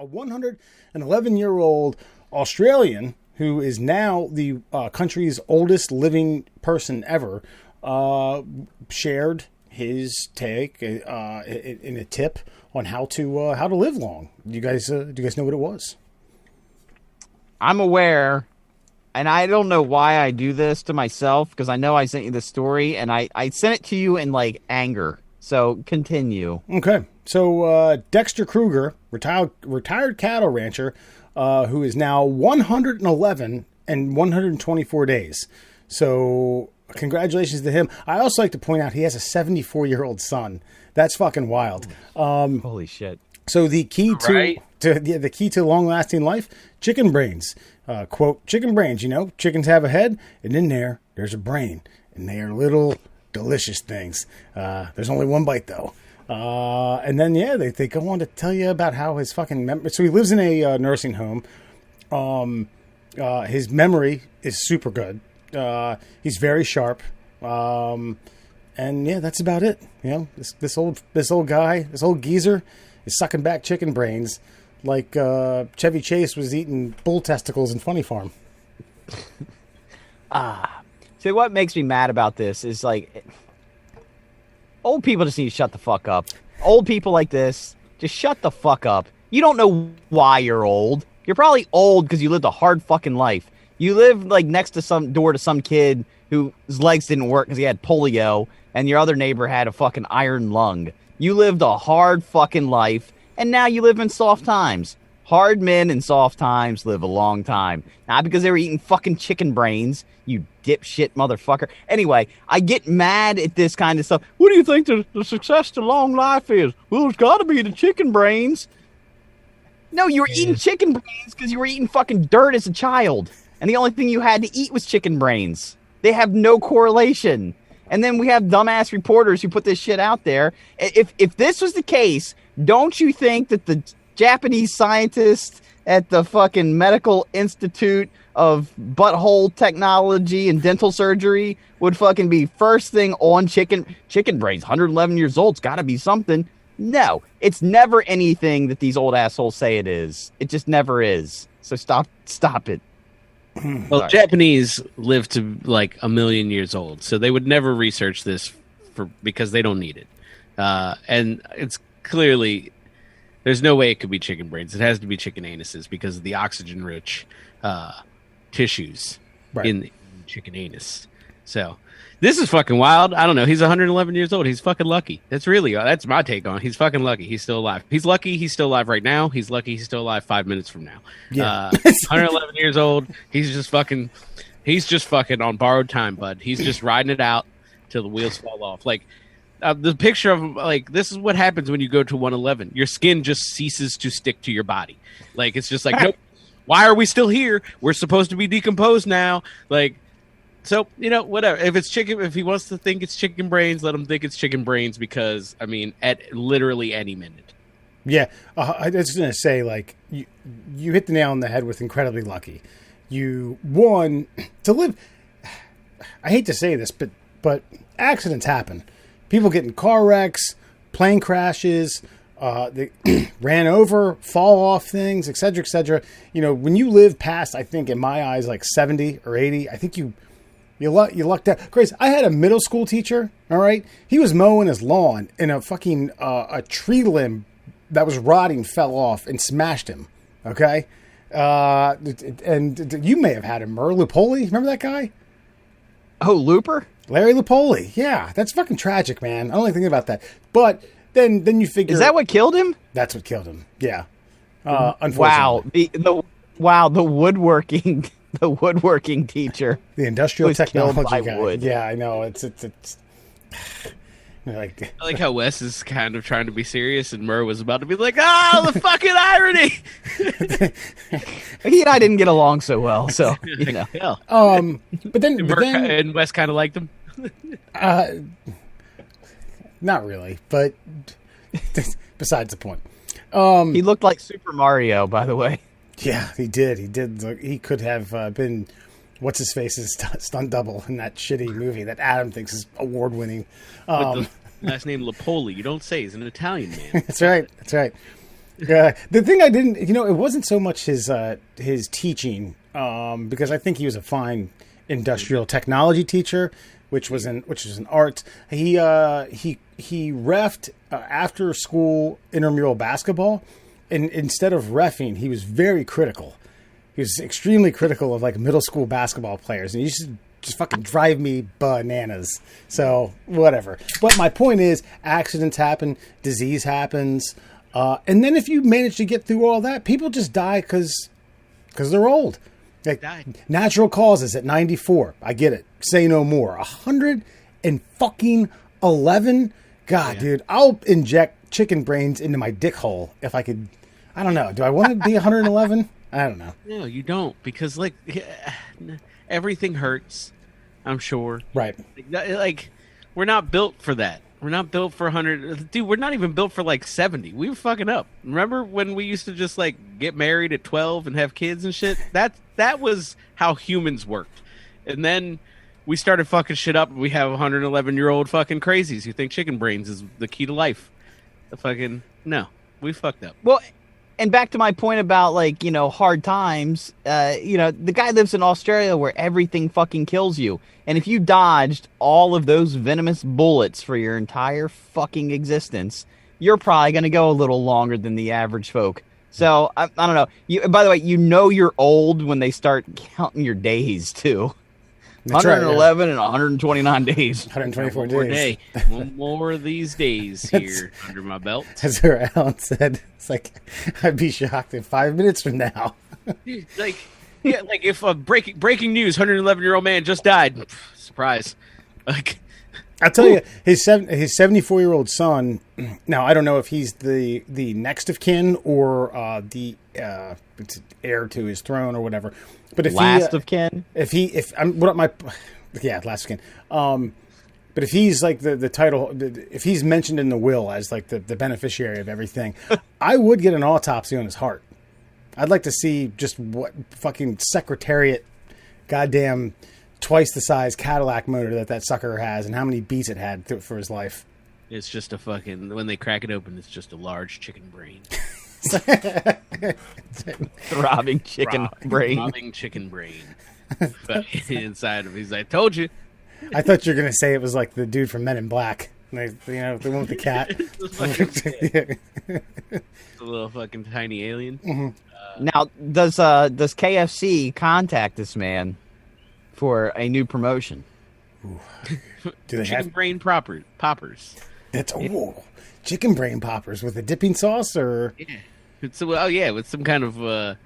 a 111-year-old Australian who is now the country's oldest living person ever, shared his take in a tip on how to live long. Do you guys know what it was? I'm aware, and I don't know why I do this to myself, because I know I sent you the story, and I sent it to you in, like, anger. So, continue. Okay. So, Dexter Kruger, retired cattle rancher, who is now 111 and 124 days. So, congratulations to him. I also like to point out he has a 74-year-old son. That's fucking wild. Holy shit. So the key the key to long-lasting life, chicken brains. Quote, chicken brains, chickens have a head, and in there's a brain. And they are little, delicious things. There's only one bite, though. And then, they go on to tell you about how his fucking so he lives in a nursing home. His memory is super good. He's very sharp. And that's about it. This old guy, this old geezer is sucking back chicken brains like Chevy Chase was eating bull testicles in Funny Farm. So what makes me mad about this is, like, old people just need to shut the fuck up. Old people like this, just shut the fuck up. You don't know why you're old. You're probably old because you lived a hard fucking life. You live, like, next to some door to some kid whose legs didn't work because he had polio, and your other neighbor had a fucking iron lung. You lived a hard fucking life, and now you live in soft times. Hard men in soft times live a long time. Not because they were eating fucking chicken brains, you dipshit motherfucker. Anyway, I get mad at this kind of stuff. What do you think the success to long life is? Well, it's got to be the chicken brains. No, you were eating chicken brains because you were eating fucking dirt as a child. And the only thing you had to eat was chicken brains. They have no correlation. And then we have dumbass reporters who put this shit out there. If this was the case, don't you think that the Japanese scientists at the fucking Medical Institute of Butthole Technology and Dental Surgery would fucking be first thing on chicken brains? 111 years old, it's got to be something. No, it's never anything that these old assholes say it is. It just never is. So stop it. Well, Japanese live to like 1 million years old, so they would never research this because they don't need it. And it's clearly there's no way it could be chicken brains. It has to be chicken anuses because of the oxygen-rich tissues in the chicken anus. So this is fucking wild. I don't know. He's 111 years old. He's fucking lucky. That's my take on it. He's fucking lucky. He's still alive. He's lucky he's still alive right now. He's lucky he's still alive 5 minutes from now. Yeah. 111 years old. He's just fucking on borrowed time, bud. He's just riding it out till the wheels fall off. Like the picture of him, like, this is what happens when you go to 111. Your skin just ceases to stick to your body. Like, it's just like, nope. Why are we still here? We're supposed to be decomposed now. Like, so, whatever. If he wants to think it's chicken brains, let him think it's chicken brains because, I mean, at literally any minute. Yeah. I was going to say, like, you hit the nail on the head with incredibly lucky. To live, I hate to say this, but accidents happen. People get in car wrecks, plane crashes, they ran over, fall off things, et cetera, et cetera. When you live past, I think in my eyes, like 70 or 80, I think you lucked out. Grace, I had a middle school teacher, all right? He was mowing his lawn and a fucking a tree limb that was rotting fell off and smashed him, okay? And you may have had him, Lupoli. Remember that guy? Oh, Looper? Larry Lupoli. Yeah, that's fucking tragic, man. I don't like thinking about that. But then you figure... Is that what killed him? That's what killed him, yeah. Unfortunately. Wow, the woodworking... The woodworking teacher. The industrial technology guy. Wood. Yeah, I know. It's like, I like how Wes is kind of trying to be serious and Murr was about to be like, oh, the fucking irony. He and I didn't get along so well, so, But then and Wes kind of liked him. Not really, but besides the point. He looked like Super Mario, by the way. Yeah, he did. He could have been what's his face's stunt double in that shitty movie that Adam thinks is award winning. With the last name Lupoli, you don't say. He's an Italian man. That's right. The thing I didn't, it wasn't so much his teaching, because I think he was a fine industrial technology teacher, which was an art. He reffed after school intramural basketball, and instead of reffing, he was very critical. He was extremely critical of like middle school basketball players, and he used to just fucking drive me bananas. So whatever. But my point is, accidents happen, disease happens, and then if you manage to get through all that, people just die because they're old. Like natural causes at 94. I get it. Say no more. 111. God, dude, I'll inject chicken brains into my dick hole if I could. I don't know. Do I want to be 111? I don't know. No, you don't, because like everything hurts. I'm sure. Right. Like we're not built for that. We're not built for 100. Dude, we're not even built for like 70. We were fucking up. Remember when we used to just like get married at 12 and have kids and shit? That was how humans worked. And then we started fucking shit up. And we have 111-year-old fucking crazies who think chicken brains is the key to life. No, we fucked up. Well, and back to my point about like, hard times, the guy lives in Australia where everything fucking kills you. And if you dodged all of those venomous bullets for your entire fucking existence, you're probably going to go a little longer than the average folk. So, I don't know. By the way, you're old when they start counting your days, too. That's 111 right, and 129 days. 124 One more days. day. One more of these days here under my belt. As her Alan said, it's like, I'd be shocked in 5 minutes from now. Dude, like if a breaking news, 111-year-old man just died. Surprise. Like, I'll tell you, his 74-year-old son. Now I don't know if he's the next of kin or the heir to his throne or whatever. But if last of kin, last of kin. But if he's like the title, if he's mentioned in the will as like the beneficiary of everything, I would get an autopsy on his heart. I'd like to see just what fucking Secretariat, goddamn, twice the size Cadillac motor that sucker has, and how many beats it had for his life. it's just a fucking, when they crack it open, it's just a large chicken brain. Throbbing chicken brain. Throbbing chicken brain. But inside of, he's like, told you. I thought you were gonna say it was like the dude from Men in Black. Like, the one with the cat. It's a little fucking tiny alien. Mm-hmm. Now, does KFC contact this man for a new promotion? Do they Chicken have brain poppers. That's chicken brain poppers with a dipping sauce or Yeah. With some kind of a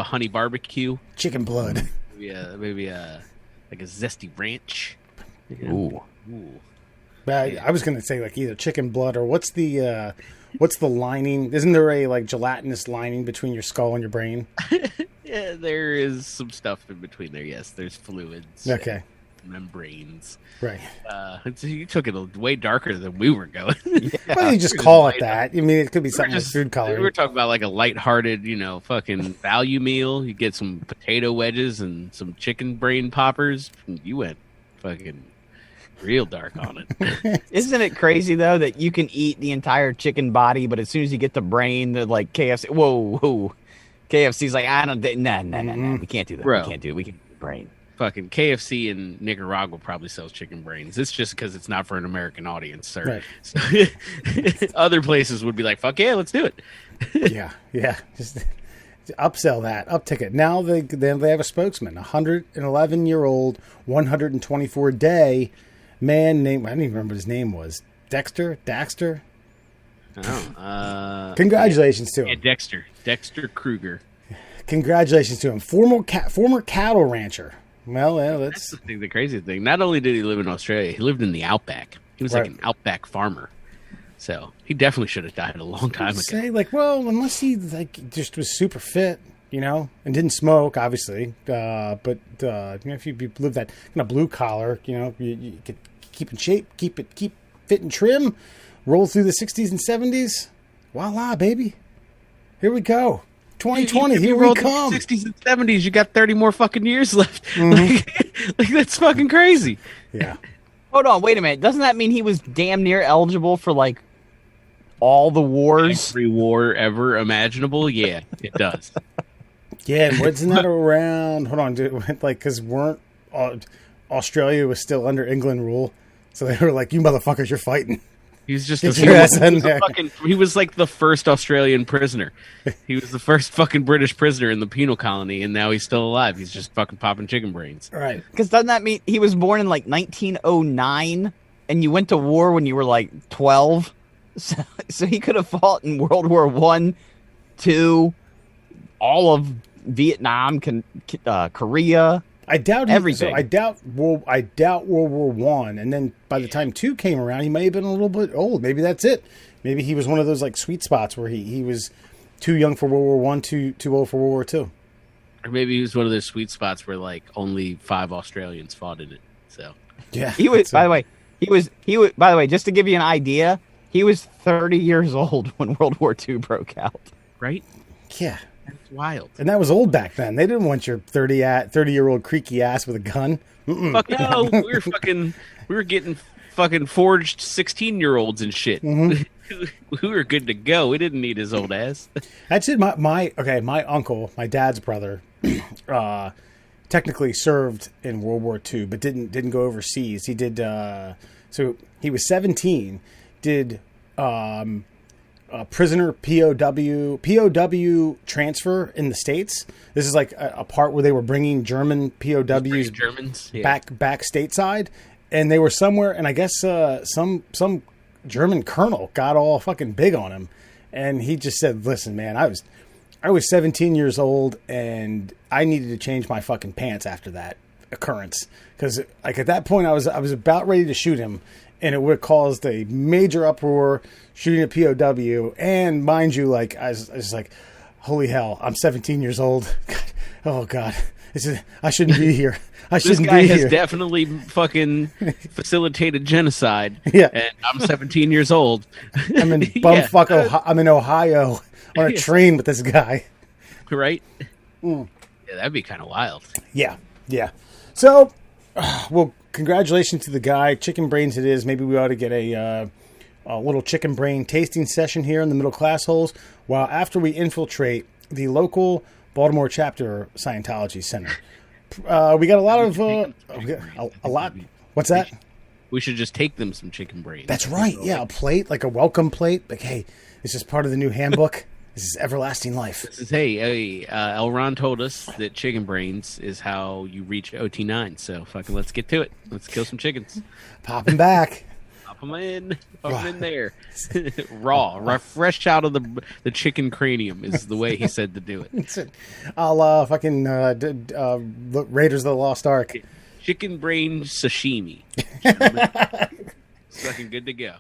honey barbecue. chicken blood. Maybe like a zesty ranch. Ooh. But I was gonna say like either chicken blood or what's the lining? Isn't there a like gelatinous lining between your skull and your brain? Yeah, there is some stuff in between there. Yes, there's fluids. Okay. Membranes. Right. You took it way darker than we were going. Well, you just call it that. I mean, it could be something with food coloring. We were talking about like a lighthearted, fucking value meal. You get some potato wedges and some chicken brain poppers. You went fucking real dark on it. Isn't it crazy though that you can eat the entire chicken body, but as soon as you get the brain, the like KFC, whoa, KFC's like, no, we can't do that. Bro. We can't do it. We can do the brain. Fucking KFC in Nicaragua probably sells chicken brains. It's just because it's not for an American audience, sir. Right. So, other places would be like, fuck yeah, let's do it. Yeah. Just upsell that, uptick it. Now they have a spokesman, 111-year-old, 124-day man named, I don't even remember what his name was. Dexter? Oh, Congratulations to him. Yeah, Dexter Kruger. Congratulations to him. Former cattle rancher. Well, That's the crazy thing. Not only did he live in Australia, he lived in the outback. He was like an outback farmer. So he definitely should have died a long time ago. Say like, well, unless he like just was super fit, and didn't smoke, obviously. But if you live that kind of blue collar, you could keep in shape, keep fit and trim, roll through the 60s and 70s. Voila, baby. Here we go. 2020, here we come. 60s and 70s, you got 30 more fucking years left. Mm-hmm. Like that's fucking crazy. Yeah. Hold on, wait a minute. Doesn't that mean he was damn near eligible for like all the wars. Every war ever imaginable. Yeah, it does. Yeah, and wasn't that around? Hold on, dude, like because weren't Australia was still under England rule, so they were like, "You motherfuckers, you're fighting." He's just he was like the first Australian prisoner. He was the first fucking British prisoner in the penal colony, and now he's still alive. He's just fucking popping chicken brains. Right. Because doesn't that mean he was born in like 1909, and you went to war when you were like 12? So he could have fought in World War I, II, all of Vietnam, Korea. I doubt everything. So I doubt World War One, and then by the time II came around, he may have been a little bit old. Maybe that's it. Maybe he was one of those like sweet spots where he was too young for World War One, too old for World War II. Or maybe he was one of those sweet spots where like only 5 Australians fought in it. So yeah, he was. By the way, he was. By the way, just to give you an idea, he was 30 years old when World War II broke out. Right? Yeah. That's wild. And that was old back then. They didn't want your 30-year-old creaky ass with a gun. Fuck no. We were getting fucking forged 16-year-olds and shit. Mm-hmm. We were good to go. We didn't need his old ass. That's it. My uncle, my dad's brother, technically served in World War II, but didn't go overseas. He did. So he was 17. Did. Prisoner POW transfer in the States. This is like a part where they were bringing German POWs back stateside, and they were somewhere, and I guess some German colonel got all fucking big on him, and he just said, "Listen, man, I was 17 years old, and I needed to change my fucking pants after that occurrence, because like at that point I was about ready to shoot him." And it would have caused a major uproar, shooting a POW. And mind you, like I was like, holy hell, I'm 17 years old. God, oh God, I shouldn't be here. This guy has definitely fucking facilitated genocide. Yeah, and I'm 17 years old. I'm in bumfuck. I'm in Ohio on a train with this guy. Right? Yeah, that'd be kind of wild. Yeah. So, well. Congratulations to the guy. Chicken brains it is. Maybe we ought to get a little chicken brain tasting session here in the Middle Classholes, while after we infiltrate the local Baltimore chapter Scientology Center. We got a lot of a lot. What's that? We should just take them some chicken brains. That's right. Yeah, a plate, like a welcome plate. Like, hey, this is part of the new handbook. This is everlasting life. This is, hey, L. Ron told us that chicken brains is how you reach OT9. So fucking let's get to it. Let's kill some chickens. Pop them back. Pop them in. Pop them in there. Raw. Fresh out of the chicken cranium is the way he said to do it. I'll fucking Raiders of the Lost Ark. Chicken brain sashimi. It's fucking good to go.